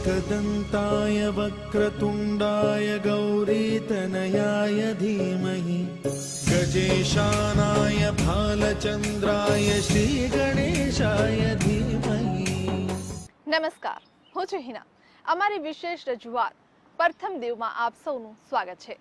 एकदन्ताय वक्रतुण्डाय गौरीतनयाय धीमहि गजेशानाय भालचन्द्राय श्रीगणेशाय धीमहि। નમસ્કાર, હું છું હિના। અમારી વિશેષ રજૂઆત પ્રથમ દેવમાં આપ સૌનું સ્વાગત છે।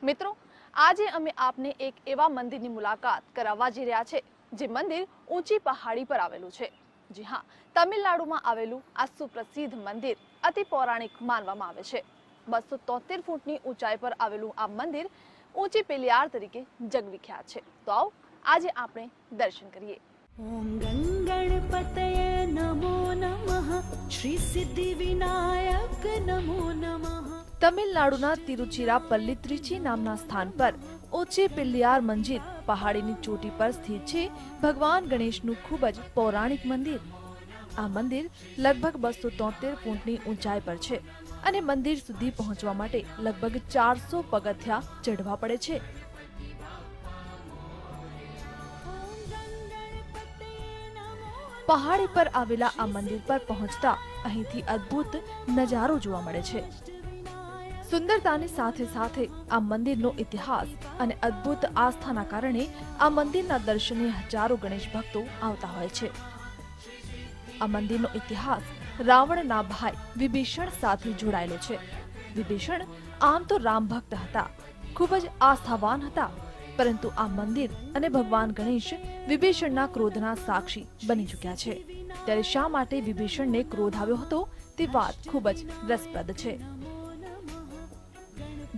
મિત્રો, આજે અમે આપને એક એવા મંદિરની મુલાકાત કરાવવા જઈ રહ્યા છે જે મંદિર ઊંચી પહાડી પર આવેલું છે। જી હા, તમિલનાડુમાં આવેલું આ સુપ્રસિદ્ધ મંદિર અતિ પૌરાણિક માનવામાં આવે છે। 273 ફૂટની ઊંચાઈ પર આવેલું આ મંદિર ઊંચી પેલિયાર તરીકે જગવિખ્યાત છે। તો આવો આજે આપણે દર્શન કરીએ। ओम गणपतये नमो नमः श्री सिद्धिविनायक नमो नमः। તમિલનાડુના તિરુચિરાપલ્લી ત્રિચી નામના સ્થાન પર ઊંચી પિલ્લિયાર મંદિર પહાડીની ચોટી પર સ્થિત છે ભગવાન ગણેશનું ખૂબ જ પૌરાણિક મંદિર। આ મંદિર લગભગ 273 ફૂટની ઊંચાઈ પર છે અને મંદિર સુધી પહોંચવા માટે લગભગ 400 પગથિયા ચઢવા પડે છે। પહાડી પર આવેલા આ મંદિર પર પહોંચતા અહીંથી અદ્ભુત નજારો જોવા મળે છે। સુંદરતાની સાથે સાથે આ મંદિરનો ઇતિહાસ અને અદ્ભુત આસ્થાના કારણે આ મંદિરના દર્શને હજારો ગણેશ ભક્તો આવતા હોય છે। આ મંદિરનો ઇતિહાસ રાવણના ભાઈ વિભીષણ સાથે જોડાયેલો છે। વિભીષણ આમ તો રામ ભક્ત હતા, ખૂબ જ આસ્થાવાન હતા, પરંતુ આ મંદિર અને ભગવાન ગણેશ વિભીષણના ક્રોધના સાક્ષી બની ચૂક્યા છે। ત્યારે શા માટે વિભીષણને ક્રોધ આવ્યો હતો તે વાત ખૂબ જ રસપ્રદ છે।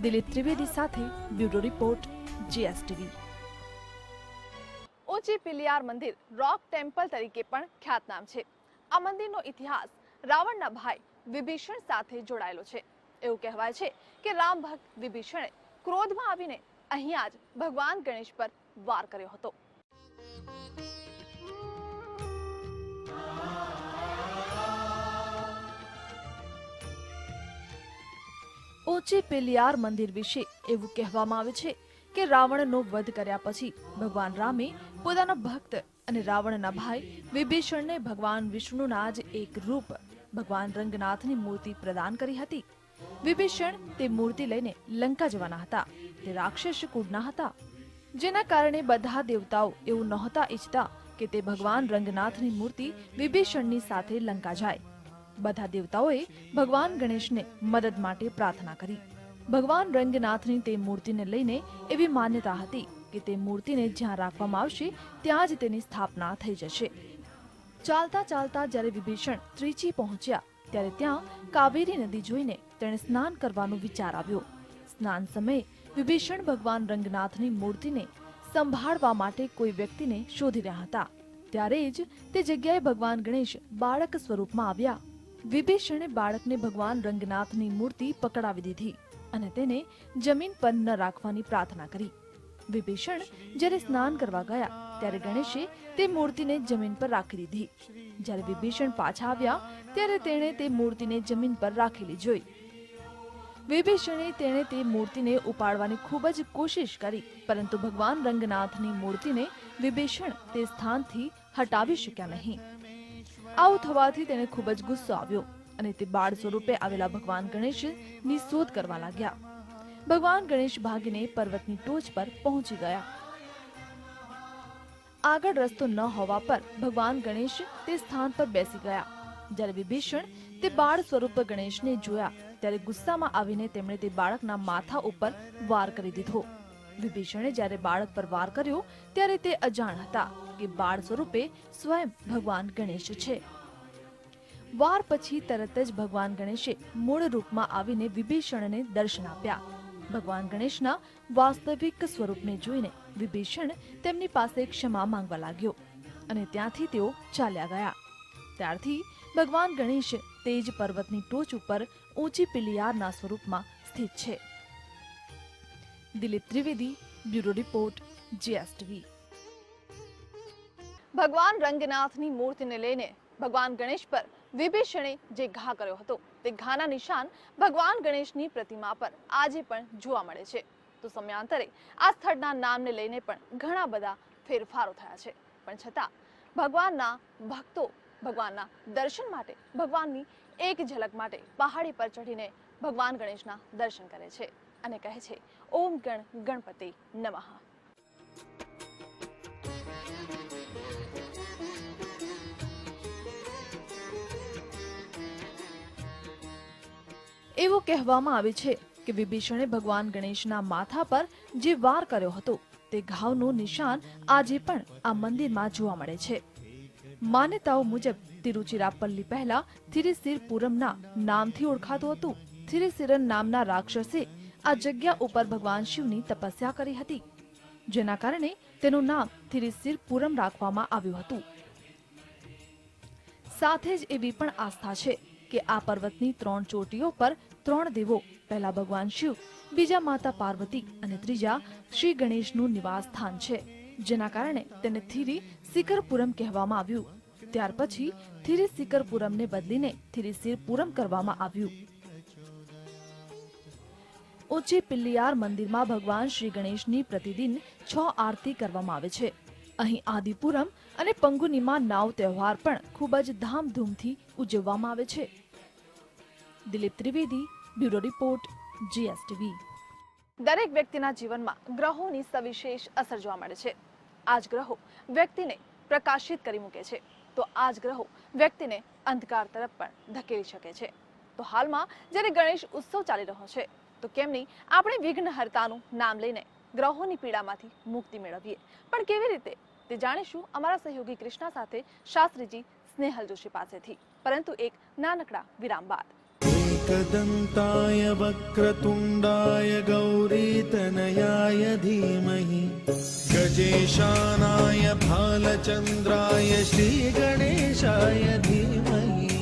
દિલીપ ત્રિવેદી સાથે બ્યુરો રિપોર્ટ, જીએસટીવી। ઊંચી પિલિયાર મંદિર રોક ટેમ્પલ તરીકે પણ ખ્યાતનામ છે। આ મંદિરનો ઇતિહાસ રાવણના ભાઈ વિભીષણ સાથે જોડાયેલો છે। એવું કહેવાય છે કે રામ ભક્ત વિભીષણે ક્રોધમાં આવીને અહીંયા જ ભગવાન ગણેશ પર વાર કર્યો હતો। ઊંચી પેલિયાર મંદિર વિશે એવું કહેવામાં આવે છે કે રાવણનો વધ કર્યા પછી ભગવાન રામે પોતાના ભક્ત અને રાવણના ભાઈ વિભીષણને ભગવાન વિષ્ણુના જ એક રૂપ ભગવાન રંગનાથની મૂર્તિ પ્રદાન કરી હતી। વિભીષણ તે મૂર્તિ લઈને લંકા જવાના હતા। તે રાક્ષસ કુળના હતા, જેના કારણે બધા દેવતાઓ એવું નહોતા ઈચ્છતા કે તે ભગવાન રંગનાથની મૂર્તિ વિભીષણની સાથે લંકા જાય। બધા દેવતાઓએ ભગવાન ગણેશને મદદ માટે પ્રાર્થના કરી। ભગવાન રંગનાથની તે મૂર્તિને લઈને એવી માન્યતા હતી કે તે મૂર્તિને જ્યાં રાખવામાં આવશે ત્યાં જ તેની સ્થાપના થઈ જશે। ચાલતા ચાલતા જ્યારે વિભીષણ ત્રિચી પહોંચ્યા ત્યારે ત્યાં કાવેરી નદી જોઈને તેણે સ્નાન કરવાનો વિચાર આવ્યો। સ્નાન સમયે વિભીષણ ભગવાન રંગનાથની મૂર્તિને સંભાળવા માટે કોઈ વ્યક્તિને શોધી રહ્યા હતા। ત્યારે જ તે જગ્યાએ ભગવાન ગણેશ બાળક સ્વરૂપમાં આવ્યા। વિભીષણે બાળકને ભગવાન રંગનાથની મૂર્તિ પકડાવી દીધી અને તેને જમીન પર ન રાખવાની પ્રાર્થના કરી। વિભીષણ જ્યારે સ્નાન કરવા ગયા ત્યારે ગણેશે તે મૂર્તિને જમીન પર રાખી દીધી। જ્યારે વિભીષણ પાછા આવ્યા ત્યારે તેણે તે મૂર્તિને જમીન પર રાખેલી જોઈ। વિભીષણે તેણે તે મૂર્તિને ઉપાડવાની ખૂબ જ કોશિશ કરી, પરંતુ ભગવાન રંગનાથની મૂર્તિને વિભીષણ તે સ્થાનથી હટાવી શક્યા નહીં। આવું થવાથી તેને ખૂબ જ ગુસ્સો આવ્યો અને તે બાળ સ્વરૂપે આવેલા ભગવાન ગણેશની શોધ કરવા લાગ્યા। ભગવાન ગણેશ ભાગીને પર્વતની ટોચ પર પહોંચી ગયા। આગળ રસ્તો ન હોવા પર ભગવાન ગણેશ તે સ્થાન પર બેસી ગયા। જ્યારે વિભીષણ તે બાળ સ્વરૂપ ગણેશને જોયા ત્યારે ગુસ્સામાં આવીને તેમણે તે બાળકના માથા ઉપર વાર કરી દીધો। વિભીષણે જ્યારે બાળક પર વાર કર્યો ત્યારે તે અજાણ હતા કે બાળ સ્વરૂપે સ્વયં ભગવાન ગણેશ છે। વાર પછી તરત જ ભગવાન ગણેશે મૂળ રૂપમાં આવીને વિભીષણને દર્શન આપ્યા। ભગવાન ગણેશના વાસ્તવિક સ્વરૂપને જોઈને વિભીષણ તેમની પાસે ક્ષમા માંગવા લાગ્યો અને ત્યાંથી તેઓ ચાલ્યા ગયા। ત્યારથી ભગવાન ગણેશ તે જ પર્વતની ટોચ ઉપર ઊંચી પિલિયારના સ્વરૂપમાં સ્થિત છે। Dilip Trivedi, bureau report, GSTV. ભગવાન રંગનાથની મૂર્તિને લઈને ભગવાન ગણેશ પર વિભીષણે જે ઘા કર્યો હતો તે ઘાના નિશાન ભગવાન ગણેશની પ્રતિમા પર આજે પણ જોવા મળે છે। તો સમયાંતરે આ સ્થળના નામને લઈને પણ ઘણા બધા ફેરફારો થયા છે, પણ છતાં ભગવાનના ભક્તો ભગવાનના દર્શન માટે ભગવાનની એક ઝલક માટે પહાડી પર ચઢીને ભગવાન ગણેશના દર્શન કરે છે અને કહે છે, ઓમ ગણ ગણપતિ નમઃ. એવું કહેવામાં આવે છે કે વિભીષણે ભગવાન ગણેશના માથા પર જે વાર કર્યો હતો તે ઘાવનું નિશાન આજે પણ આ મંદિરમાં જોવા મળે છે. માન્યતાઓ મુજબ તિરુચિરાપલ્લી પહેલા થિરુસિરપુરમના નામથી ઓળખાતું હતું. થિરુસિરન નામના રાક્ષસે આ જગ્યા ઉપર ભગવાન શિવની તપસ્યા કરી હતી, જેના કારણે તેનું નામ થિરુસિરપુરમ રાખવામાં આવ્યું હતું. સાથે જ એવી પણ આસ્થા છે કે આ પર્વતની 3 ચોટીઓ પર 3 દેવો, પહેલા ભગવાન શિવ, બીજા માતા પાર્વતી અને ત્રીજા શ્રી ગણેશનું નિવાસ સ્થાન છે, જેના કારણે તેને થિરી સિકરપુરમ કહેવામાં આવ્યું. ત્યાર પછી થિરી સિકરપુરમને બદલીને થિરુસિરપુરમ કરવામાં આવ્યું. ઊંચી પિલ્લિયાર મંદિરમાં ભગવાન શ્રી ગણેશની પ્રતિદિન 6 આરતી કરવામાં આવે છે. અહીં આદિપુરમ અને પંગુનીમાં નાવ તહેવાર પણ ખૂબ જ ધામધૂમથી ઉજવવામાં આવે છે. Dilip Trivedi, bureau report, GSTV. દરેક વ્યક્તિના જીવનમાં ગ્રહોની સવિશેષ અસર જોવા મળે છે. આ જ ગ્રહો વ્યક્તિને પ્રકાશિત કરી મૂકે છે, તો આ જ ગ્રહો વ્યક્તિને અંધકાર તરફ પણ ધકેલી શકે છે. તો હાલમાં જ્યારે ગણેશ ઉત્સવ ચાલી રહ્યો છે, તો કેમ નહીં આપણે વિઘ્નહર્તાનું નામ લઈને ગ્રહોની પીડામાંથી મુક્તિ મેળવીએ. પણ કેવી રીતે તે જાણીશું અમારા સહયોગી કૃષ્ણા સાથે શાસ્ત્રીજી સ્નેહલ જોશી પાસેથી, પરંતુ એક નાનકડા વિરામ બાદ. एकदन्ताय वक्रतुण्डाय गौरीतनयाय धीमहि गजेशानाय भालचन्द्राय श्रीगणेशाय धीमहि